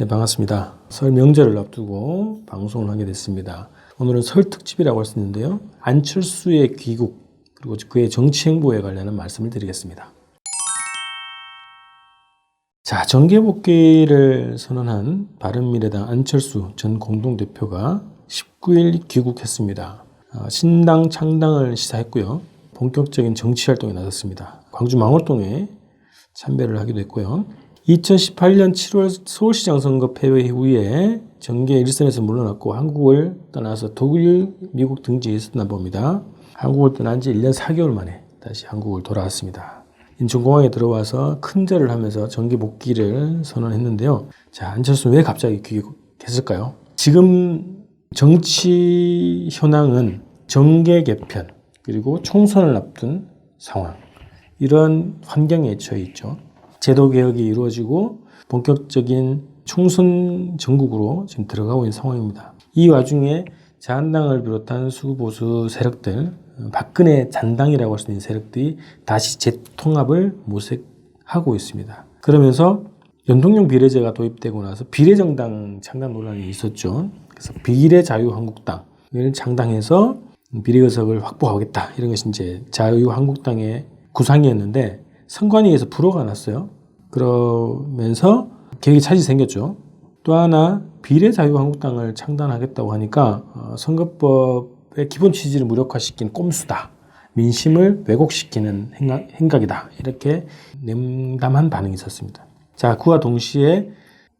네, 반갑습니다. 설 명절을 앞두고 방송을 하게 됐습니다. 오늘은 설 특집이라고 할 수 있는데요. 안철수의 귀국 그리고 그의 정치 행보에 관련한 말씀을 드리겠습니다. 자, 정계 복귀를 선언한 바른미래당 안철수 전 공동대표가 19일 귀국했습니다. 신당 창당을 시사했고요. 본격적인 정치 활동에 나섰습니다. 광주 망월동에 참배를 하기도 했고요. 2018년 7월 서울시장 선거 패배 이후에 정계 일선에서 물러났고 한국을 떠나서 독일, 미국 등지에 있었나 봅니다. 한국을 떠난 지 1년 4개월 만에 다시 한국을 돌아왔습니다. 인천공항에 들어와서 큰절을 하면서 정계 복귀를 선언했는데요. 자, 안철수는 왜 갑자기 귀국했을까요? 지금 정치 현황은 정계 개편 그리고 총선을 앞둔 상황, 이런 환경에 처해 있죠. 제도 개혁이 이루어지고 본격적인 총선 전국으로 지금 들어가고 있는 상황입니다. 이 와중에 자한당을 비롯한 수구보수 세력들, 박근혜 잔당이라고 할 수 있는 세력들이 다시 재통합을 모색하고 있습니다. 그러면서 연동형 비례제가 도입되고 나서 비례정당 창당 논란이 있었죠. 그래서 비례자유한국당을 창당해서 비례의석을 확보하겠다, 이런 것이 이제 자유한국당의 구상이었는데 선관위에서 불허가 났어요. 그러면서 계획이 차질이 생겼죠. 또 하나 비례자유한국당을 창단하겠다고 하니까 선거법의 기본 취지를 무력화시킨 꼼수다, 민심을 왜곡시키는 행각이다, 이렇게 냉담한 반응이 있었습니다. 자, 그와 동시에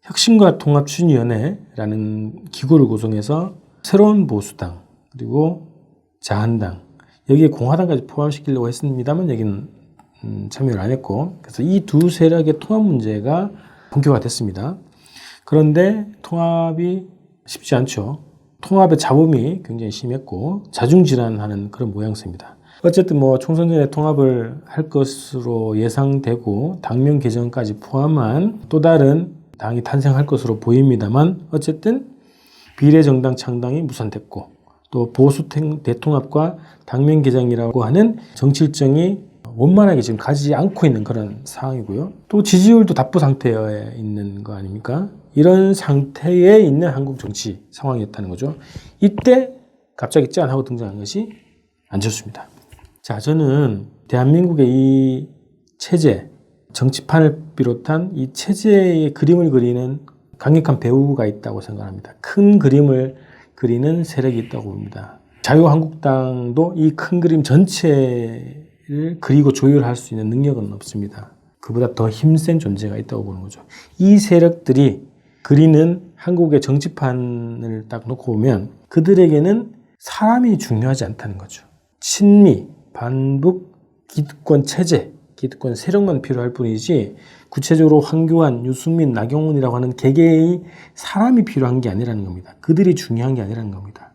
혁신과 통합추진위원회라는 기구를 구성해서 새로운 보수당 그리고 자한당, 여기에 공화당까지 포함시키려고 했습니다만 여기는 참여를 안 했고, 그래서 이 두 세력의 통합 문제가 본격화됐습니다. 그런데 통합이 쉽지 않죠. 통합의 잡음이 굉장히 심했고 자중질환하는 그런 모양새입니다. 어쨌든 총선 전에 통합을 할 것으로 예상되고 당명 개정까지 포함한 또 다른 당이 탄생할 것으로 보입니다만, 어쨌든 비례정당 창당이 무산됐고 또 보수 대통합과 당명 개정이라고 하는 정치 일정이 원만하게 지금 가지 않고 있는 그런 상황이고요. 또 지지율도 답보 상태에 있는 거 아닙니까? 이런 상태에 있는 한국 정치 상황이었다는 거죠. 이때 갑자기 짠 하고 등장한 것이 안철수입니다. 자, 저는 대한민국의 이 체제, 정치판을 비롯한 이 체제의 그림을 그리는 강력한 배우가 있다고 생각합니다. 큰 그림을 그리는 세력이 있다고 봅니다. 자유한국당도 이 큰 그림 전체를 그리고 조율할 수 있는 능력은 없습니다. 그보다 더 힘센 존재가 있다고 보는 거죠. 이 세력들이 그리는 한국의 정치판을 딱 놓고 보면 그들에게는 사람이 중요하지 않다는 거죠. 친미, 반북, 기득권 체제, 기득권 세력만 필요할 뿐이지 구체적으로 황교안, 유승민, 나경원이라고 하는 개개의 사람이 필요한 게 아니라는 겁니다. 그들이 중요한 게 아니라는 겁니다.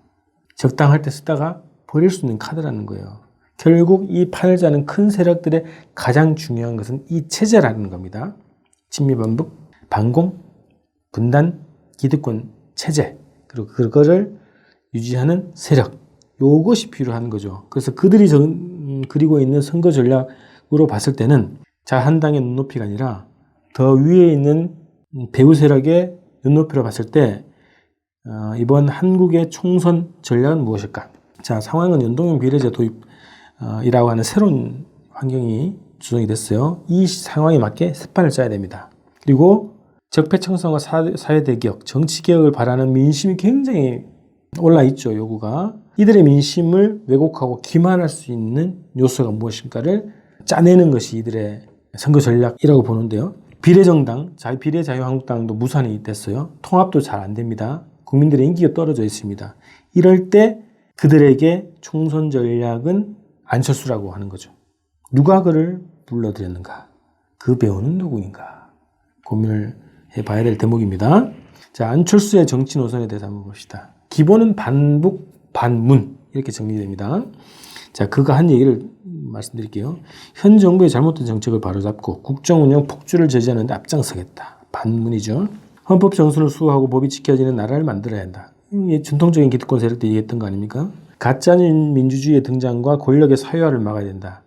적당할 때 쓰다가 버릴 수 있는 카드라는 거예요. 결국 이 판을 짜는 큰 세력들의 가장 중요한 것은 이 체제라는 겁니다. 친미, 반북, 반공, 분단, 기득권 체제, 그리고 그거를 유지하는 세력, 이것이 필요한 거죠. 그래서 그들이 그리고 있는 선거 전략으로 봤을 때는 자한당의 눈높이가 아니라 더 위에 있는 배후 세력의 눈높이로 봤을 때 이번 한국의 총선 전략은 무엇일까? 자, 상황은 연동형 비례제 도입이라고 하는 새로운 환경이 조성이 됐어요. 이 상황에 맞게 새 판을 짜야 됩니다. 그리고 적폐청산과 사회대개혁, 정치개혁을 바라는 민심이 굉장히 올라있죠, 요구가. 이들의 민심을 왜곡하고 기만할 수 있는 요소가 무엇인가를 짜내는 것이 이들의 선거 전략이라고 보는데요. 비례정당, 비례자유한국당도 무산이 됐어요. 통합도 잘 안 됩니다. 국민들의 인기가 떨어져 있습니다. 이럴 때 그들에게 총선 전략은 안철수라고 하는 거죠. 누가 그를 불러들였는가? 그 배우는 누구인가? 고민을 해봐야 될 대목입니다. 자, 안철수의 정치 노선에 대해서 한번 봅시다. 기본은 반북, 반문, 이렇게 정리됩니다. 자, 그가 한 얘기를 말씀드릴게요. 현 정부의 잘못된 정책을 바로잡고 국정운영 폭주를 저지하는 데 앞장서겠다. 반문이죠. 헌법 정신을 수호하고 법이 지켜지는 나라를 만들어야 한다. 이게 전통적인 기득권 세력들이 얘기했던 거 아닙니까? 가짜는 민주주의의 등장과 권력의 사유화를 막아야 된다.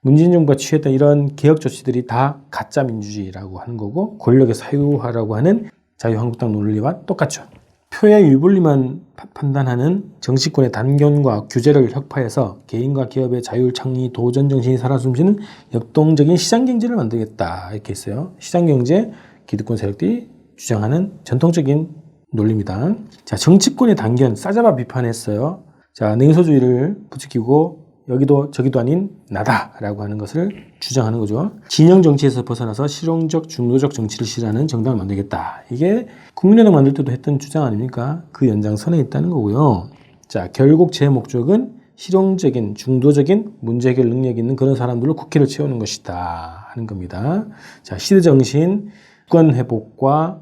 문재인 정부가 취했던 이런 개혁 조치들이 다 가짜 민주주의라고 하는 거고 권력의 사유화라고 하는 자유한국당 논리와 똑같죠. 표의 유불리만 판단하는 정치권의 단견과 규제를 혁파해서 개인과 기업의 자율 창의 도전 정신이 살아 숨쉬는 역동적인 시장경제를 만들겠다 이렇게 했어요. 시장경제 기득권 세력들이 주장하는 전통적인 논리입니다. 자, 정치권의 단견 싸잡아 비판했어요. 자, 냉소주의를 부추기고 여기도 저기도 아닌 나다라고 하는 것을 주장하는 거죠. 진영 정치에서 벗어나서 실용적 중도적 정치를 실현하는 정당을 만들겠다. 이게 국민의당 만들 때도 했던 주장 아닙니까? 그 연장선에 있다는 거고요. 자, 결국 제 목적은 실용적인 중도적인 문제 해결 능력 있는 그런 사람들로 국회를 채우는 것이다 하는 겁니다. 자, 시대 정신, 주권 회복과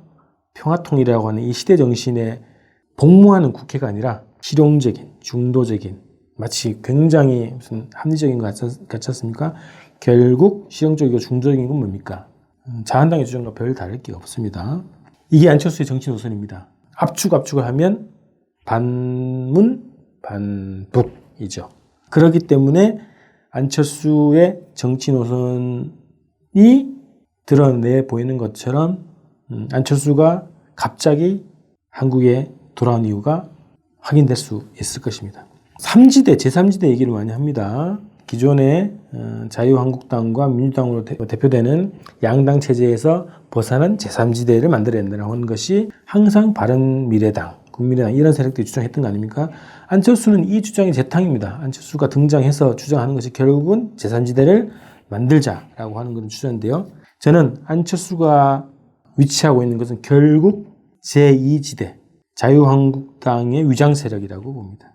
평화통일이라고 하는 이 시대 정신에 복무하는 국회가 아니라 실용적인 중도적인 마치 굉장히 무슨 합리적인 것 같지 않습니까? 결국 실용적이고 중도적인 건 뭡니까? 자한당의 주장과 별 다를 게 없습니다. 이게 안철수의 정치 노선입니다. 압축을 하면 반문, 반북이죠. 그렇기 때문에 안철수의 정치 노선이 드러내 보이는 것처럼 안철수가 갑자기 한국에 돌아온 이유가 확인될 수 있을 것입니다. 3지대, 제3지대 얘기를 많이 합니다. 기존의 자유한국당과 민주당으로 대표되는 양당 체제에서 벗어난 제3지대를 만들어야 된다는 것이 항상 바른미래당, 국민의당 이런 세력들이 주장했던 거 아닙니까? 안철수는 이 주장이 재탕입니다. 안철수가 등장해서 주장하는 것이 결국은 제3지대를 만들자라고 하는 그런 주장인데요. 저는 안철수가 위치하고 있는 것은 결국 제2지대, 자유한국당의 위장 세력이라고 봅니다.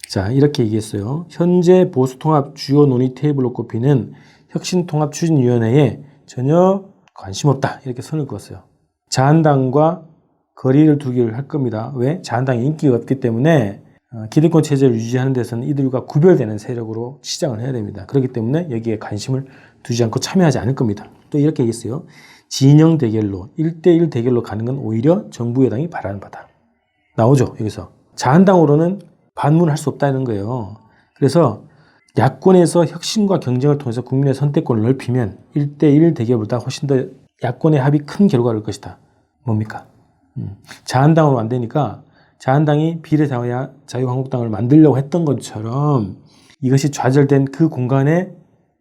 자, 이렇게 얘기했어요. 현재 보수통합 주요 논의 테이블로 꼽히는 혁신통합추진위원회에 전혀 관심 없다. 이렇게 선을 그었어요. 자한당과 거리를 두기를 할 겁니다. 왜? 자한당이 인기가 없기 때문에 기득권 체제를 유지하는 데서는 이들과 구별되는 세력으로 시장을 해야 됩니다. 그렇기 때문에 여기에 관심을 두지 않고 참여하지 않을 겁니다. 또 이렇게 얘기했어요. 진영 대결로 1대1 대결로 가는 건 오히려 정부 여당이 바라는 바다. 나오죠. 여기서. 자한당으로는 반문할 수 없다는 거예요. 그래서 야권에서 혁신과 경쟁을 통해서 국민의 선택권을 넓히면 1대1 대결보다 훨씬 더 야권의 합이 큰 결과를 얻을 것이다. 뭡니까? 자한당으로 안 되니까 자한당이 비례자유한국당을 만들려고 했던 것처럼 이것이 좌절된 그 공간에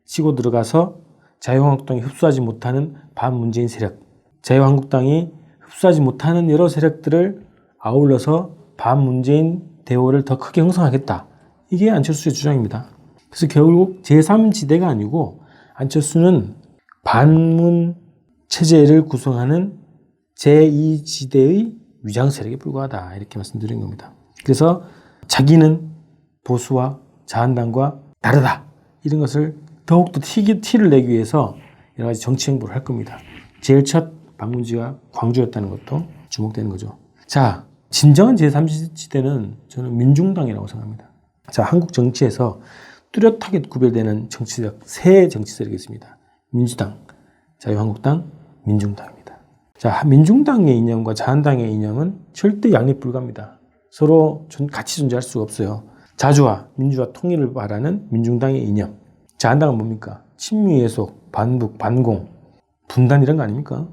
치고 들어가서 자유한국당이 흡수하지 못하는 반문재인 세력, 자유한국당이 흡수하지 못하는 여러 세력들을 아울러서 반문재인 대우를 더 크게 형성하겠다. 이게 안철수의 주장입니다. 그래서 결국 제3지대가 아니고 안철수는 반문 체제를 구성하는 제2지대의 위장 세력에 불과하다. 이렇게 말씀드린 겁니다. 그래서 자기는 보수와 자한당과 다르다. 이런 것을 더욱더 티를 내기 위해서 여러 가지 정치 행보를 할 겁니다. 제일 첫 방문지가 광주였다는 것도 주목되는 거죠. 자, 진정한 제3지대는 저는 민중당이라고 생각합니다. 자, 한국 정치에서 뚜렷하게 구별되는 정치적, 세 정치세력이 있습니다. 민주당, 자유한국당, 민중당입니다. 자, 민중당의 이념과 자한당의 이념은 절대 양립 불가입니다. 서로 같이 존재할 수가 없어요. 자주와 민주화 통일을 바라는 민중당의 이념. 자한당은 뭡니까? 친미 예속, 반북, 반공, 분단 이런 거 아닙니까?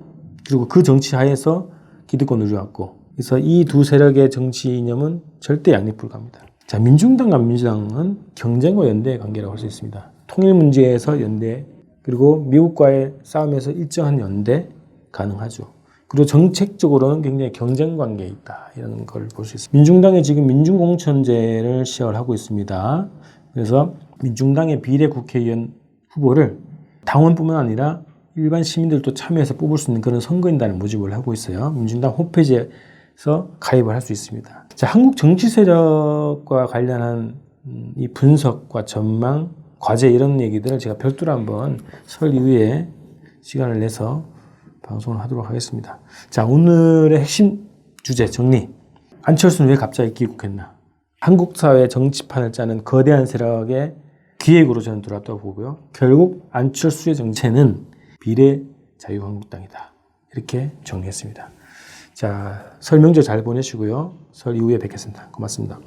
그리고 그 정치 하에서 기득권을 이루었고, 그래서 이 두 세력의 정치 이념은 절대 양립 불가합니다. 자, 민중당과 민주당은 경쟁과 연대의 관계라고 할 수 있습니다. 통일 문제에서 연대, 그리고 미국과의 싸움에서 일정한 연대 가능하죠. 그리고 정책적으로는 굉장히 경쟁 관계에 있다. 이런 걸 볼 수 있습니다. 민중당이 지금 민중공천제를 시작을 하고 있습니다. 그래서 민중당의 비례 국회의원 후보를 당원뿐만 아니라 일반 시민들도 참여해서 뽑을 수 있는 그런 선거인단을 모집을 하고 있어요. 민중당 홈페이지에서 가입을 할 수 있습니다. 자, 한국 정치 세력과 관련한 이 분석과 전망, 과제 이런 얘기들을 제가 별도로 한번 설 이후에 시간을 내서 방송을 하도록 하겠습니다. 자, 오늘의 핵심 주제 정리. 안철수는 왜 갑자기 귀국했나? 한국 사회 정치판을 짜는 거대한 세력의 기획으로 저는 들어왔다고 보고요. 결국 안철수의 정체는 비례 자유한국당이다. 이렇게 정리했습니다. 자, 설 명절 잘 보내시고요. 설 이후에 뵙겠습니다. 고맙습니다.